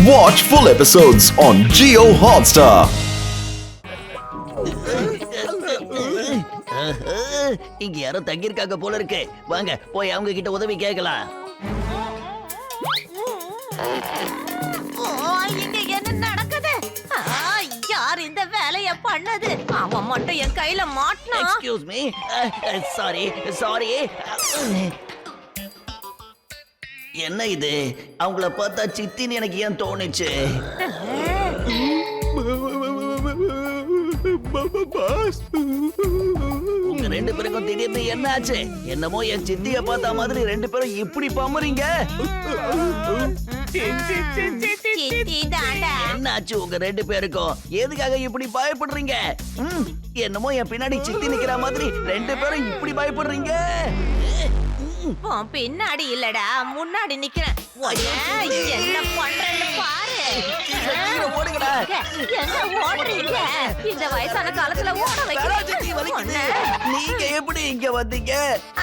Watch full episodes on Jio Hotstar. இங்க யாரோ தங்கியிருக்காங்க போல இருக்கு. வாங்க போய் அவங்க கிட்ட உதவி கேட்கலாம். இங்க என்ன நடக்குது? யார் இந்த வேலைய பண்ணது? அவன் மட்டும் என் கையில மாட்டனா? Excuse me, sorry. என்ன இது? அவங்கள பார்த்தா சித்தின்னு எனக்கு ஏன் தோணுச்சு? உங்க ரெண்டு பேருக்கும் திடீர்னு என்ன ஆச்சு? என்னமோ என் சித்திய பார்த்த மாதிரி ரெண்டு பேரும் இப்படி பம்புறீங்க. என்ன ஆச்சு உங்க ரெண்டு பேருக்கும்? எதுக்காக இப்படி பயப்படுறீங்க? என்னமோ என் பின்னாடி சித்தி நிக்கிற மாதிரி ரெண்டு பேரும் இப்படி பயப்படுறீங்க. பின்னாடி இல்லடா, முன்னாடி நிக்கிறேன். என்ன பண்றேன்னு பாரு. எங்க ஓடுறீங்க? இந்த வயசான காலத்துல ஓட வைக்கிறீங்க. நீங்க எப்படி இங்க வந்தீங்க?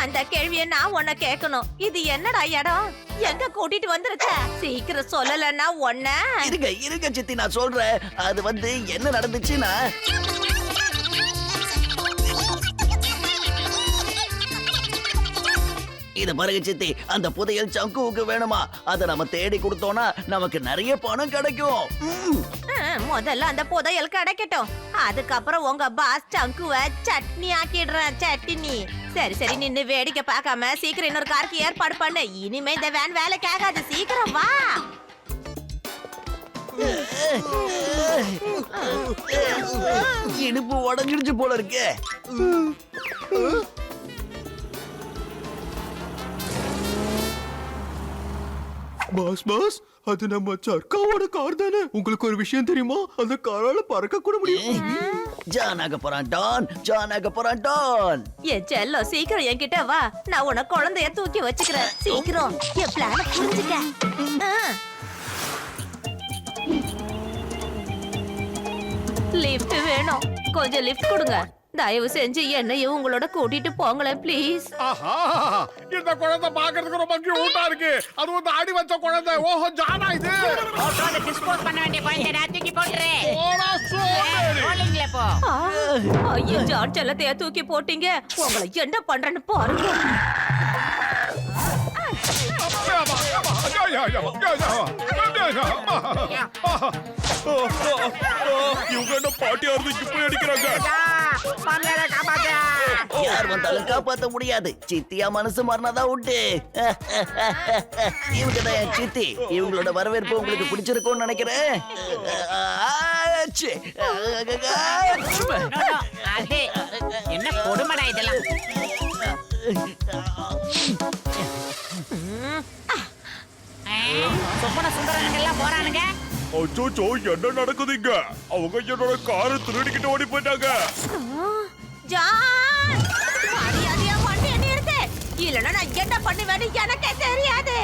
அந்த கேள்வியை நான் உன்னை கேட்கணும். இது என்னடா இடம்? எங்க கூட்டிட்டு வந்திருக்க? சீக்கிரம் சொல்லலன்னா ஒன்ன. இருங்க சித்தி, நான் சொல்றேன். அது வந்து என்ன நடந்துச்சுன்னா, இத பாருங்க சித்தி, அந்த புதையல் சங்குவுக்கு வேணுமா? அத நம்ம தேடி கொடுத்தோம்னா நமக்கு நிறைய பணம் கிடைக்கும். முதல்ல அந்த புதையல் கிடைக்கட்டும், அதுக்கப்புறம் உங்க பாஸ் சங்குவ சட்னி ஆக்கிடுறேன். சட்னி. சரி நின்னு வேடிக்கை பார்க்காம சீக்கிரம் இன்னொரு காருக்கு ஏற்பாடு பண்ணு. இனிமே இந்த வேன் வேலைக்கு ஆகாது. சீக்கிரம் வா. இடுப்பு உடஞ்சிடுச்சு போல இருக்கு. பாஸ், அது நம்ம சர்க்காவோட கார் தானே? உங்களுக்கு ஒரு விஷயம் தெரியுமா? அந்த காரால பறக்க கூட முடியும். ஜானாக போறான் டான். என் செல்லம், சீக்கிரம் என்கிட்ட வா. நான் உன குழந்தைய தூக்கி வச்சுக்கிறேன். சீக்கிரம் என் பிளான புரிஞ்சுக்க. லிஃப்ட் வேணும். கொஞ்சம் லிஃப்ட் கொடுங்க. தயவு செஞ்சு என்னையும் உங்களோட கூட்டிட்டு போங்களேன் ப்ளீஸ். இந்த குழந்தை பாக்குறதுக்கு ரொம்ப கியூட்டா இருக்கு. அது வந்து ஆடி வச்ச குழந்தை. ஓஹோ, ஜானா இது. போட்டோல டிஸ்போஸ் பண்ண வேண்டிய பாயிண்ட தூக்கி போட்டுறே. ஓடா சோதரி. ரோலிங்ல போ. ஐயோ, ஜான் செல்லத்தைய தூக்கி போட்டீங்க. உங்களை என்ன பண்றேன்னு பாருங்க. இவங்க என்ன பாட்டியா இருந்து இப்படி அடிக்கிறாங்க? யார் வந்தாலும் காப்பாத்த முடியாது. சித்தியா மனசு மாறினாதான் உண்டு. இவங்கதான் என் சித்தி. இவங்களோட வரவேற்பு உங்களுக்கு பிடிச்சிருக்கும்னு நினைக்கிறேன். என்ன கொடுமடா இதெல்லாம். சொப்பன சுந்தரனுங்க எல்லாம் போறானுங்க. அச்சோ, என்ன நடக்குதுங்க? அவங்க என்னோட காரை திருடிக்கிட்டு ஓடி போயிட்டாங்க. ஜான், மரியாதையா வண்டியை நிறுத்து. இல்லைன்னா நான் என்ன பண்ணுவேன்னு எனக்கே தெரியாது.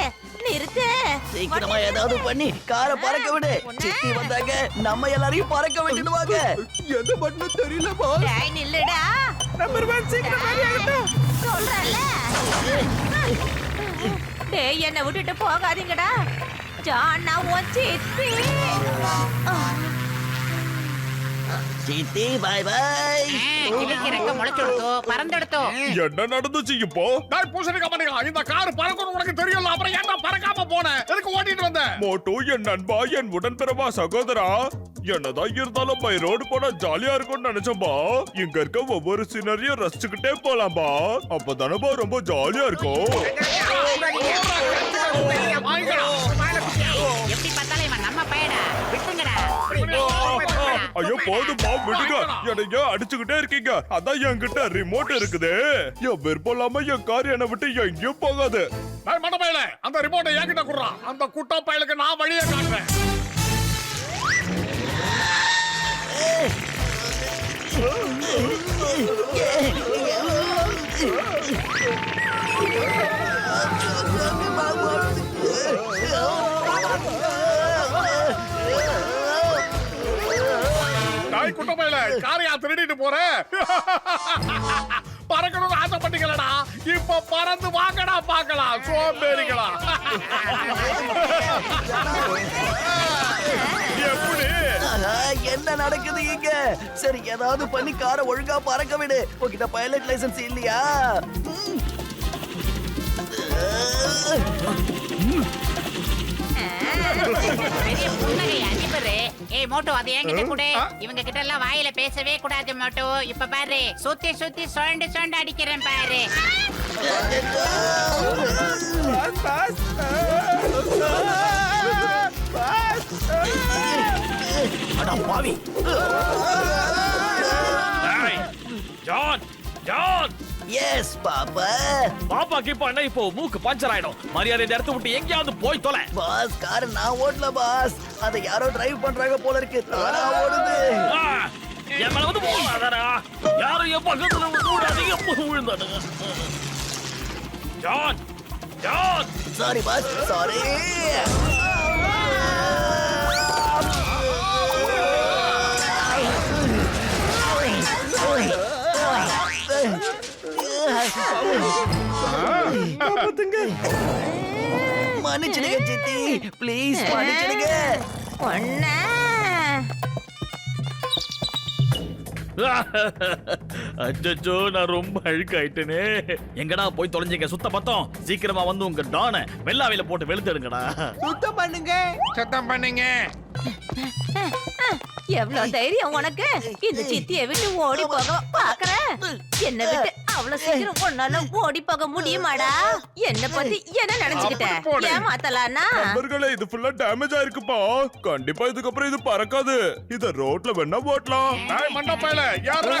நிறுத்து. சீக்கிரமா ஏதாவது பண்ணி காரை பறக்க விடு. சித்தி வந்தாங்க, நம்ம எல்லாரையும் பறக்க விட்டுடுவாங்க. எந்த பட்டனும் தெரியல பாஸ். டேய் நில்லுடா. நம்பர் 1 சீக்கிரம் மரியாதையா சொல்றல. டேய், என்ன விட்டுட்டு போகாதீங்கடா. ஜான், நான் உன் சித்தி. சித்தி, பை பை. கிளிக்கு ரெக்க முளைச்சுடுதோ, பறந்துடுதோ. என்ன நடந்துச்சு இப்போ? டேய் பூசணிக்கா மணிக்கா, இந்த கார் பறக்கணும் உனக்கு தெரியும்ல. அப்புறம் ஏன்டா பறக்காம போன? எதுக்கு ஓட்டிட்டு வந்த? மோட்டோ, என் நண்பா, என் உடன்பிறவா சகோதரா, என்னதான் இருந்தாலும் பை ரோடு போனா ஜாலியா இருக்கும்னு நினைச்சோம்பா. இங்க இருக்க ஒவ்வொரு சீனரியும் ரசிச்சுக்கிட்டே போலாம்பா. அப்பதானப்பா ரொம்ப ஜாலியா இருக்கும். எப்படி பார்த்தாலும் இவன் நம்ம பையனா. விட்டுங்கடா. ஐயோ போதும்பா, விடுங்க. என்னைய அடிச்சுக்கிட்டே இருக்கீங்க. அதான் என்கிட்ட ரிமோட் இருக்குது. என் விருப்பம் இல்லாம என் கார் என்னை விட்டு எங்கேயும் போகாது. டேய் மண்ட பயலே, அந்த ரிமோட்டை என்கிட்ட குடுறா. அந்த குட்டா பயலுக்கு நான் வழியை காட்டுறேன். டேய் குட்டா பயலே, காரையா திருடிட்டு போற? பறக்கணும்னு ஆசைப்பட்டீங்களா? இப்ப பறந்து வாங்கடா பார்க்கலாம் சோம்பேறிகளா. என்ன நடக்குது இங்க? சரி ஏதாவது பண்ணி காரை ஒழுங்கா பறக்க விடு. உன்கிட்ட பைலட் லைசன்ஸ் இல்லையா? பெரிய புன்னகை அதிபரு. ஏய் மோட்டோ, அது என்கிட்ட கொடு. இவங்க கிட்ட எல்லாம் வாயில பேசவே கூடாது மோட்டோ. இப்ப பாரு, சுத்தி சுத்தி சுழண்டு சுழண்டு அடிக்கிறேன் பாரு. அட பாவி. John John yes papa. பாப்பா கிப்பா என்ன இப்போ மூக்கு பஞ்சர் ஆயிடும். மரியாதை இந்த இடத்த விட்டு எங்கேயாவது போய் தொலை. பாஸ் கார் நான் ஓட்டல பாஸ். அதை யாரோ டிரைவ் பண்றாங்க போல இருக்கு. தானா ஓடுது. என் மேல வந்து போகாதடா. யாரும் என் பக்கத்துல விடாதீங்க. விழுந்தானுங்க. John John sorry boss, sorry. மன்னிச்சிடுங்க சித்தி, ப்ளீஸ் மன்னிச்சிடுங்க. ஒண்ணு அச்சோ, நான் ரொம்ப அழுக்காயிட்டேனே. எங்கடா போய் தொலைஞ்சீங்க சுத்த பத்தம்? சீக்கிரமா வந்து உங்க டான வெள்ளாவில போட்டு வெளுத்துடுங்கடா. சுத்தம் பண்ணுங்க. எவ்வளவு தைரியம் உனக்கு? இந்த சித்தியை விட்டு ஓடி போக பாக்குற? என்ன விட்டு அவ்வளவு சீக்கிரம் ஒன்னால ஓடி போக முடியுமாடா? என்ன பத்தி என்ன நினைச்சுக்கிட்ட? ஏமாத்தலானா? நண்பர்களே, இது ஃபுல்லா டேமேஜ் ஆயிருக்குப்பா. கண்டிப்பா இதுக்கப்புறம் இது பறக்காது. இத ரோட்ல வேணா ஓட்டலாம். மண்டப்பையில யாரா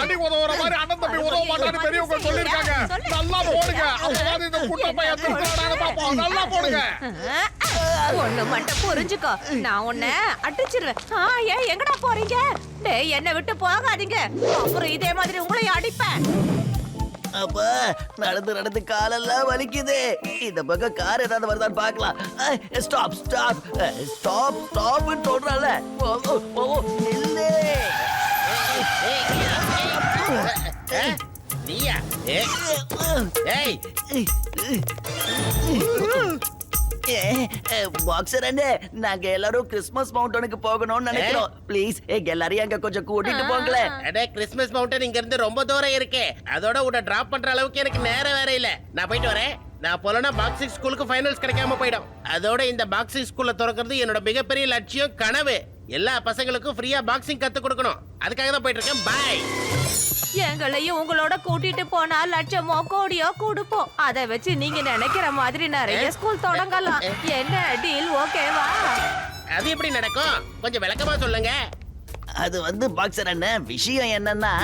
அடி உதவுற மாதிரி அண்ணன் தம்பி உதவ மாட்டான்னு பெரியவங்க சொல்லிருக்காங்க. நல்லா போடுங்க. அப்பதான் இந்த குட்ட பையன் திருடானு பாப்போம். நல்லா போடுங்க. ஒண்ணு மட்டும் புரிஞ்சுக்கோ, நான் உன்னை அடிச்சிருவேன். ஏன் எங்கடா போறீங்க? டேய், என்னை விட்டு போகாதீங்க. அப்புறம் இதே மாதிரி உங்களையும் அடிப்பேன். அப்ப நடந்து நடந்து காலெல்லாம் வலிக்குது. இந்த பக்கம் கார் ஏதாவது வருதான்னு பார்க்கலாம். ஸ்டாப் ஸ்டாப் ஸ்டாப் ஸ்டாப் சொல்றல. நில்லு. நீயா? ஏய் பாக்ஸர் அண்ணே, நாங்க எல்லாரும் கிறிஸ்மஸ் மவுண்டனுக்கு போகணும்னு நினைக்கிறோம். ப்ளீஸ் எல்லாரையும் அங்க கொஞ்சம் கூட்டிட்டு போங்களேன். அடே, கிறிஸ்மஸ் மவுண்டன் இங்க இருந்து ரொம்ப தூரம் இருக்கு. அதோட உன்னை டிராப் பண்ற அளவுக்கு எனக்கு நேரம் வேற இல்ல. நான் போயிட்டு வரேன். நான் போலனா பாக்ஸிங் ஸ்கூலுக்கு ஃபைனல்ஸ் கிடைக்காம போயிடும். அதோட இந்த பாக்ஸிங் ஸ்கூல்ல திறக்கிறது என்னோட மிகப்பெரிய லட்சியம், கனவு. எல்லா பசங்களுக்கும் ஃப்ரீயா பாக்ஸிங் கத்து கொடுக்கணும். அதுக்காக தான் போயிட்டு இருக்கேன். பாய். எங்களையும் உங்களோட கூட்டிட்டு போனா லட்சமோ கோடியோ கொடுப்போம். அதை வச்சு நீங்க நினைக்கிற மாதிரி நிறைய ஸ்கூல் தொடங்கலாம். என்ன டீல்? ஓகேவா? அது எப்படி நடக்கும்? கொஞ்சம் விளக்கமா சொல்லுங்க. அது வந்து பாக்ஸர் அண்ணன், விஷயம் என்னன்னா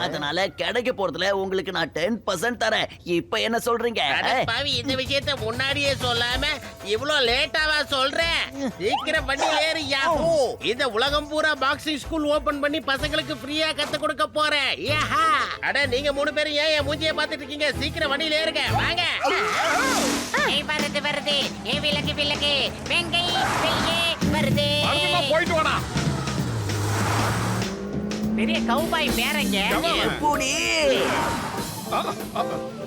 அதனால கிடைக்க போறதுல உங்களுக்கு நான் 10% தரேன். இப்ப என்ன சொல்றீங்க? அட பாவி, இந்த விஷயத்தை முன்னாடியே சொல்லாம இவ்ளோ லேட்டாவா சொல்றேன்? சீக்கிரம் பண்ணி ஏறு யாஹூ. இந்த உலகம் பூரா பாக்ஸிங் ஸ்கூல் ஓபன் பண்ணி பசங்களுக்கு ஃப்ரீயா கத்து கொடுக்க போறேன். யாஹா. அட, நீங்க 3 பேரும் ஏன் என் மூஞ்சியை பார்த்துட்டு இருக்கீங்க? சீக்கிரம் வண்டியில ஏறுங்க, வாங்க. ஏய் வருது வருது. ஏய் விலகு விலகு. வெங்கை வெய்யே வருது. போயிட்டு வாடா. பெரிய கவுபாய் பேரங்க. எப்படி?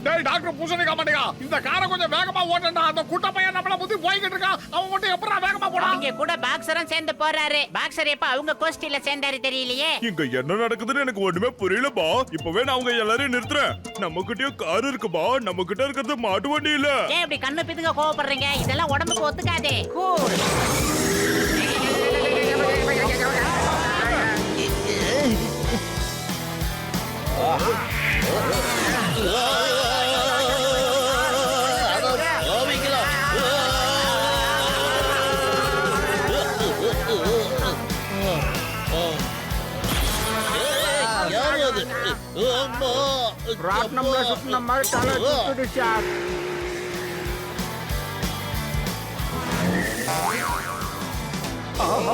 டேய் டாக்டர் பூசணிக்கா மாட்டேங்க. இந்த காரை கொஞ்சம் வேகமா ஓட்டண்டா. அந்த குட்ட பையன் நம்மள முந்தி போய்கிட்டு இருக்கான். அவன் மட்டும் எப்பறா வேகமா போறான்? அவங்க கூட பாக்ஸரும் சேர்ந்து போறாரு. பாக்ஸர் எப்ப அவங்க கோஷ்டில சேர்ந்தாரு தெரியலையே. இங்க என்ன நடக்குதுன்னு எனக்கு ஒண்ணுமே புரியலப்பா. இப்பவே நான் அவங்க எல்லாரையும் நிறுத்துறேன். நம்ம கிட்டயும் கார் இருக்குப்பா. நம்ம கிட்ட இருக்கிறது மாட்டு வண்டி இல்ல. ஏன் இப்படி கண்ணு பிதுங்க கோவப்படுறீங்க? இதெல்லாம் உடம்புக்கு ஒத்துக்காதே. கூல். ராட்னம்ல சுத்தின மாதிரி தலை சுத்துடுச்சா.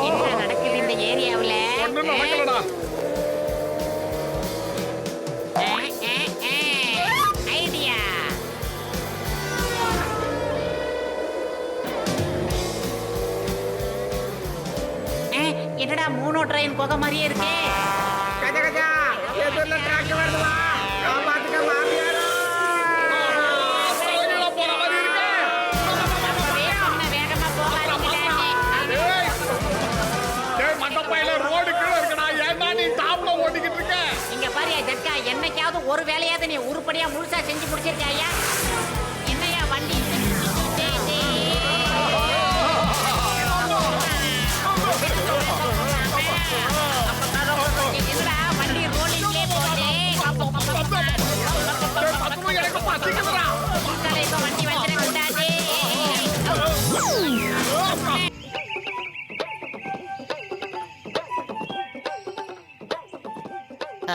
என்ன நடக்குது இந்த ஏரியாவுல? ஒண்ணும் நடக்கலடா. ஐடியா. என்னடா மூணோ ட்ரெயின் போக மாதிரியே இருக்கே. கஜா கஜா, எதிரில டிராக்டர் வருதுவா. காப்பாத்துக்க மாமியாரா. என்னைக்காவது ஒரு வேலையாவது நீ உருப்படியா முழுசா செஞ்சு முடிச்சிருக்காயா? என்னையா வண்டி என்னடா வண்டி ரோலிங்லே போகுது. எனக்கு பசிக்குதுடா. இப்ப வண்டி வந்துடக்கூடாது.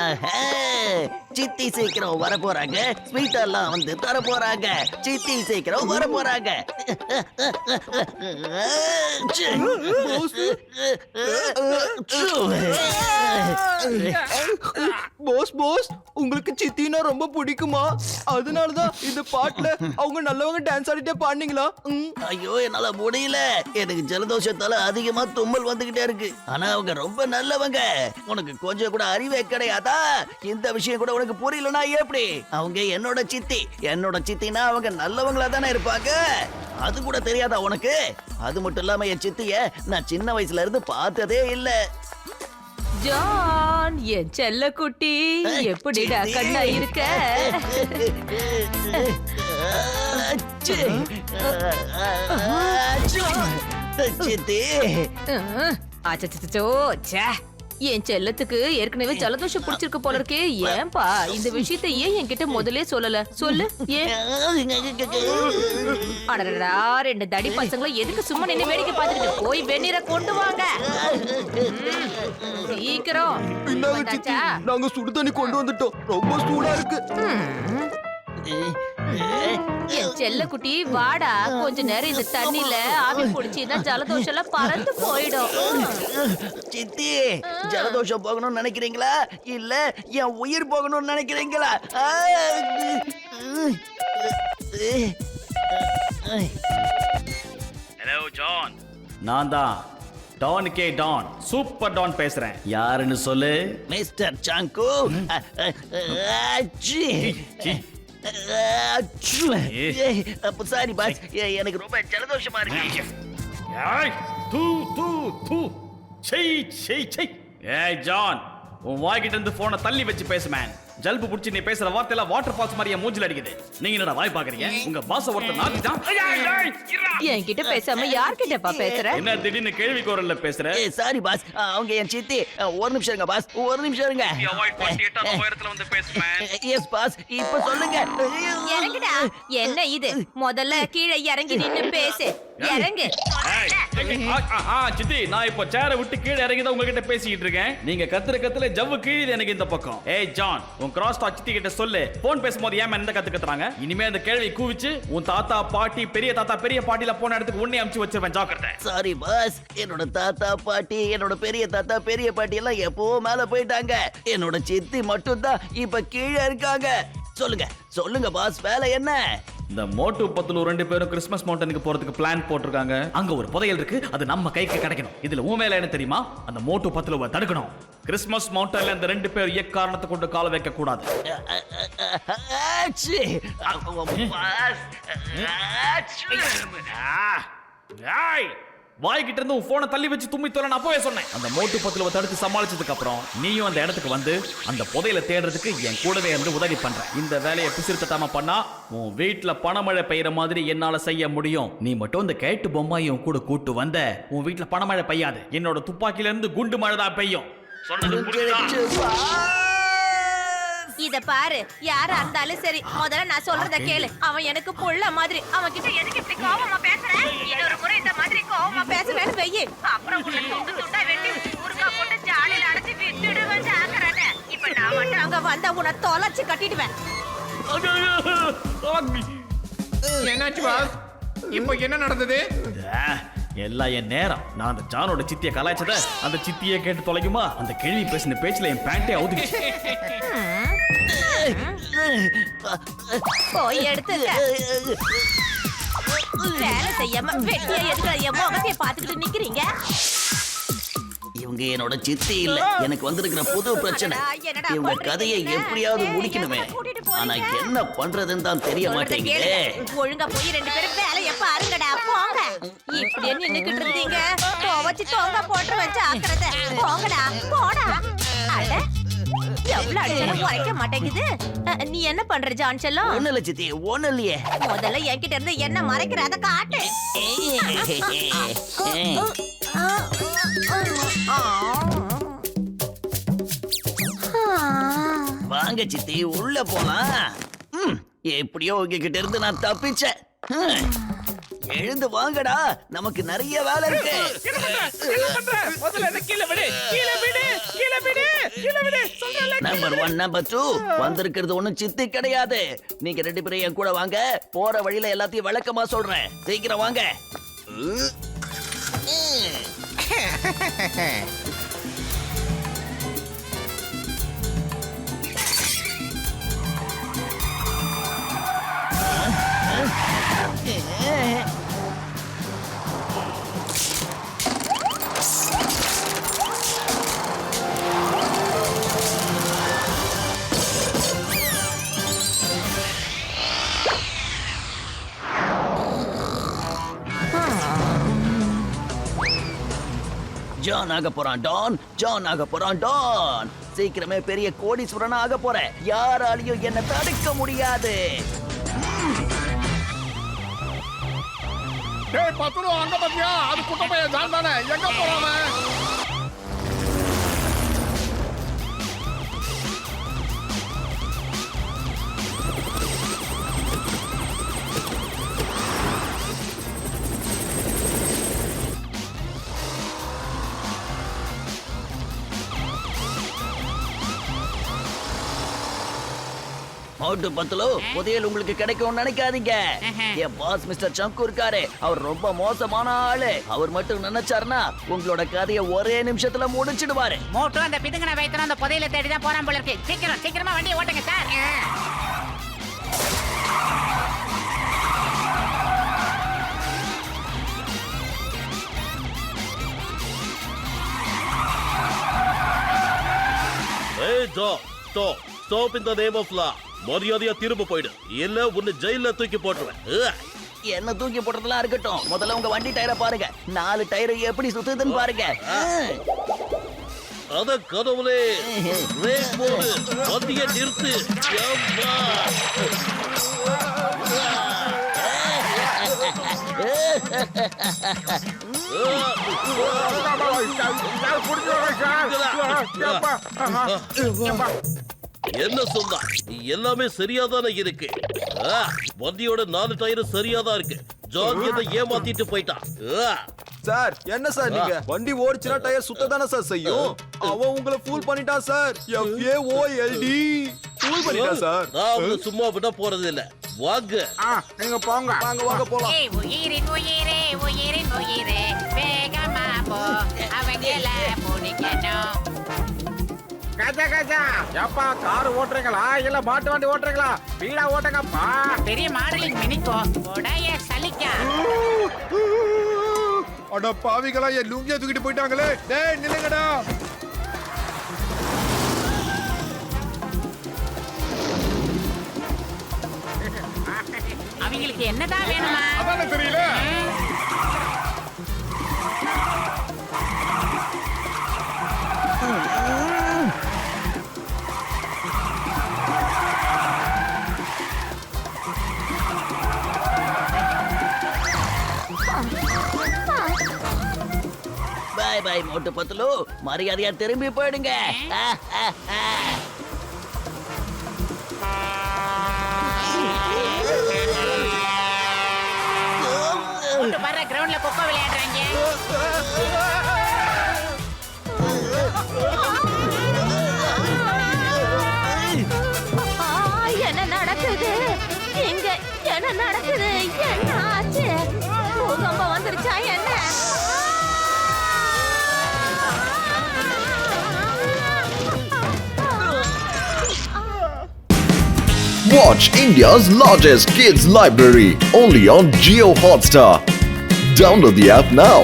ஆஹா, சித்தி சீக்கிரம் வர போறாங்க. ஸ்வீட் எல்லாம் வந்து தர போறாங்க. சித்தி சீக்கிரம் வர போறாங்க. போஸ் போஸ் உங்களுக்கு சித்தினா ரொம்ப பிடிக்குமா? அதனாலதான் இந்த பாட்டுல அவங்க நல்லவங்க டான்ஸ் ஆடிட்டே பாடுனீங்களா? ஐயோ என்னால முடியல. எனக்கு ஜலதோஷத்தால அதிகமா தும்மல் வந்துகிட்டே இருக்கு. ஆனா அவங்க ரொம்ப நல்லவங்க. உனக்கு கொஞ்சம் கூட அறிவே கிடையாதா? இந்த விஷயம் கூட உனக்கு புரியலனா எப்படி? அவங்க என்னோட சித்தி. என்னோட சித்தினா அவங்க நல்லவங்களா தானே இருப்பாங்க. அது கூட தெரியாதா உனக்கு? அது மட்டும் இல்லாம என் சித்திய நான் சின்ன வயசுல இருந்து பார்த்ததே இல்ல. ஜான், என் செல்ல குட்டி, எப்படிடா கண்ணா இருக்க? சித்தி அச்சச்சோ, ச்சே. என் செல்லத்துக்கு ஏற்கனவே ஜலதோஷம் பிடிச்சிருக்கு போல இருக்கே. ஏன்பா இந்த விஷயத்தை ஏன் என்கிட்ட முதல்ல சொல்லல? சொல்லு ஏன்? அடடா, ரெண்டு தடி பசங்களும் எதுக்கு சும்மா நின்னு வேடிக்கை பார்த்துட்டு? போய் வெந்நீரை கொண்டு வாங்க சீக்கிரம். இந்தாங்க சித்தி, நாங்க சுடு தண்ணி கொண்டு வந்துட்டோம். ரொம்ப சூடா இருக்கு. என் செல்ல குட்டி வாடா, கொஞ்ச நேரம் இந்த தண்ணில ஆவி பிடிச்சின்னா ஜலதோஷம் எல்லாம் பறந்து போயிடும். சித்தி, ஜலதோஷம் போகணும்னு நினைக்கிறீங்களா இல்ல என் உயிர் போகணும்னு நினைக்கிறீங்களா? ஹலோ ஜான், நான் தான் don K don, super don பேசுறேன். யாருன்னு சொல்லு. Mister song. சாரி பாஸ், எனக்கு ரொம்ப ஜலதோஷமா இருக்கு. ஏய், தூ தூ தூ, சை சை சை. ஏய் ஜான், உன் வாய்கிட்ட இருந்து போனை தள்ளி வச்சு பேசு மேன். ஜல்பு புடிச்சு நீ பேசுற வார்த்தையில வாட்டர் ஃபால்ஸ் மாதிரியே மூஞ்சில அடிக்குது. நீங்க என்னடா வாய் பாக்குறீங்க? உங்க பாஸ் ஒருத்தர் நாத்திட்டான். என்கிட்ட பேசாம யார்கிட்டப்பா பேசுற? என்ன திடீர்னு கேள்வி குரல்ல பேசுற? சாரி பாஸ், அவங்க என் சித்தி. ஒரு நிமிஷம் இருங்க பாஸ், ஒரு நிமிஷம் இருங்க. அவாய்ட் பண்ணி எட்டாத உயரத்துல வந்து பேசு மேன். எஸ் பாஸ், இப்ப சொல்லுங்க. இறங்குடா. என்ன இது? முதல்ல கீழே இறங்கி நின்னு பேசு. இறங்கு. சித்தி, நான் இப்போ சேரை விட்டு கீழே இறங்கி தான் உங்ககிட்ட பேசிக்கிட்டு இருக்கேன். நீங்க கத்துல ஜவ்வு கீழே எனக்கு இந்த பக்கம். ஏய் ஜான், உன் கிராஸ் டாக் சித்தி கிட்ட சொல்லு. போன் பேசும்போது ஏன் என்ன கத்துக்கறாங்க? இனிமே அந்த கேள்வி கூவிச்சு உன் தாத்தா பாட்டி பெரிய தாத்தா பெரிய பாட்டில போன இடத்துக்கு உன்னை அமுச்சு வச்சிருவேன். ஜாக்கிரதை. சாரி பாஸ், என்னோட தாத்தா பாட்டி, என்னோட பெரிய தாத்தா பெரிய பாட்டி எல்லாம் எப்போ மேல போயிட்டாங்க. என்னோட சித்தி மட்டும் தான் இப்ப கீழே இருக்காங்க. சொல்லுங்க சொல்லுங்க பாஸ், வேலை என்ன? இந்த மோட்டு பத்துல ரெண்டு பேரும் கிறிஸ்மஸ் மவுண்டனுக்கு போறதுக்கு பிளான் போட்டிருக்காங்க. அங்க ஒரு புதையல் இருக்கு, அது நம்ம கைக்கு கிடைக்கணும். இதுல உன் வேலை என்ன தெரியுமா? அந்த மோட்டு பத்துல தடுக்கணும். கிறிஸ்மஸ் மவுண்டன்ல இந்த ரெண்டு பேர் எக்காரணத்தை கொண்டு கால வைக்க கூடாது. வாய்கிட்ட இருந்து உன் போனை தள்ளி வச்சு தும்மி தொலை நான் போய் சொன்னேன். அந்த மோட்டு பத்துல தடுத்து சமாளிச்சதுக்கு அப்புறம் நீயும் அந்த இடத்துக்கு வந்து அந்த புதையலை தேடுறதுக்கு என் கூடவே இருந்து உதவி பண்ற. இந்த வேலையை பிசிறு தட்டாம பண்ணா உன் வீட்டுல பணமழை பெய்யற மாதிரி என்னால செய்ய முடியும். நீ மட்டும் இந்த கேட்டு பொம்மையும் கூட கூட்டு வந்த உன் வீட்டுல பணமழை பெய்யாது. என்னோட துப்பாக்கில இருந்து குண்டு மழை தான் பெய்யும். சொன்னது புரியுதா? இத பாரு, யாரா இருந்தாலும் சரி, முதல்ல நான் சொல்றத கேளு. அவன் எனக்கு புள்ள மாதிரி. அவன் கிட்ட எதுக்கு இப்படி கோவமா பேசுற? இன்னொரு முறை இந்த மாதிரி கோவமா பேசுறேன்னு வெயி, அப்புறம் உன்னை துண்டு துண்டா வெட்டி ஊறுகா போட்டு ஜாலியில அடைச்சு விட்டுடுவேன். ஜாக்கிரதை. இப்ப நான் மட்டும் அங்க வந்தா உன்னை தொலைச்சு கட்டிடுவேன். என்னாச்சு பாஸ்? இப்போ என்ன நடந்தது? எல்லாம் என் நேரம். நான் அந்த ஜானோட சித்தியை கலாய்ச்சத அந்த சித்தியை கேட்டு தொலைக்குமா? அந்த கேள்வி பேசின பேச்சுல என் பேண்டே அவுதுச்சு. போய் எடுத்துக்க. வேலை செய்யாம வெட்டியா எதுக்கு என் முகத்தைய பாத்துக்கிட்டு நிக்கிறீங்க? இவங்க என்னோட சித்தி இல்ல. எனக்கு வந்திருக்கிற புது பிரச்சனை. இவங்க கதையை எப்படியாவது முடிக்கணுமே. ஆனா என்ன பண்றதுன்னு தான் தெரிய மாட்டேங்குது. ஒழுங்கா போய் ரெண்டு பேரும் வேலைய பாருங்கடா. போங்க. இப்படியே நின்னுக்கிட்டு இருந்தீங்க, துவச்சு தொங்க போட்டு வச்சு ஆக்குறத. போங்கடா, போடா. அட எவ்வளவு அடிச்சாலும் உரைக்க மாட்டேங்குது. நீ என்ன பண்ற ஜான்செல்லாம்? ஒண்ணு இல்ல சித்தி, ஒண்ணு இல்லையே. முதல்ல என்கிட்ட இருந்து என்ன மறைக்கிற அத காட்டு. வாங்க சித்தி, உள்ள போலாம். எப்படியோ உங்ககிட்ட இருந்து நான் தப்பிச்சேன். எழுந்து வாங்கடா, நமக்கு நிறைய வேலை இருக்கு. நம்பர் 1 நம்பர் 2 வந்திருக்கிறது ஒண்ணும் சித்தி கிடையாது. நீங்க 2 பேரும் என் கூட வாங்க. போற வழியில எல்லாத்தையும் விளக்கமா சொல்றேன். சீக்கிரம் வாங்க. ஜான் ஆக போறான் டான், ஜான் ஆக போறான் டான். சீக்கிரமே பெரிய கோடீஸ்வரன் ஆக போறேன். யாராலையும் என்ன தடுக்க முடியாது. டேய் பத்துரு, அங்க பாத்தியா? அது குட்ட பையன் ஜான் தானே. எங்க போறான்? மோட்டு பத்துலு, புதையல் உங்களுக்கு கிடைக்கும் நினைக்காதீங்க. என் பாஸ் மிஸ்டர் சங்கு இருக்காரு, அவர் ரொம்ப மோசமான ஆளு. அவர் மட்டும் நினைச்சாருன்னா உங்களோட கதையை ஒரே நிமிஷத்துல முடிச்சிடுவாரு. மோட்டோ அந்த பிதுங்கன வைத்தன அந்த புதையல தேடி தான் போறான் போல இருக்கு. சீக்கிரமா வண்டியை ஓட்டுங்க sir. Hey, stop in the name of law. மரியாதையா திரும்ப போயிடு, இல்ல உன்னை ஜெயில தூக்கி போட்டுருவேன். என்ன தூக்கி போடுறதெல்லாம் இருக்கட்டும், முதல்ல உங்க வண்டி டயரை பாருங்க. 4 டயர் எப்படி சுத்துதுன்னு பாருங்க. அத கடவுளே, பிரேக் போடு, வண்டியை நிறுத்து. என்ன சொன்னா? எல்லாமே சரியாதானே இருக்கு. வண்டியோட 4 டயரும் சரியாதான் இருக்கு. ஜான் என்ன ஏமாத்திட்டு போயிட்டான். சார் என்ன சார் நீங்க? வண்டி ஓடிச்சுனா டயர் சுத்த தானே சார் செய்யும். அவன் உங்களை ஃபூல் பண்ணிட்டான் சார். FAOLD ஃபூல் பண்ணிட்டான் சார். நான் அவனை சும்மா விட போறது இல்ல. வாங்க நீங்க போங்க. வாங்க போலாம். ஏய் உயிரின் உயிரே, உயிரின் உயிரே, வேகமா போ, அவங்கள பிடிக்கணும். கஜா எப்பா கார் ஓட்டுறீங்களா இல்ல மாட்டு வண்டி ஓட்டுறீங்களா? வீடா ஓட்டுங்கப்பா. பெரிய மாடலிங் மினிக்கோ உடைய சலிக்கா. அட பாவிகளா, என் லுங்கிய தூக்கிட்டு போயிட்டாங்களே. டேய் நில்லுங்கடா. அவங்களுக்கு என்னதான் வேணுமா? அதானே தெரியல. பாய் பாய் மோட்டு பத்துலு, மரியாதையா திரும்பி போயிடுங்க. பாரு கிரவுண்ட்ல கொக்கோ விளையாடுறாங்க. என்ன நடக்குது இங்க? என்ன நடக்குது? என்ன ஆச்சு? பூகம்பம் வந்துருச்சா என்ன? Watch India's largest kids library only on Jio Hotstar. Download the app now.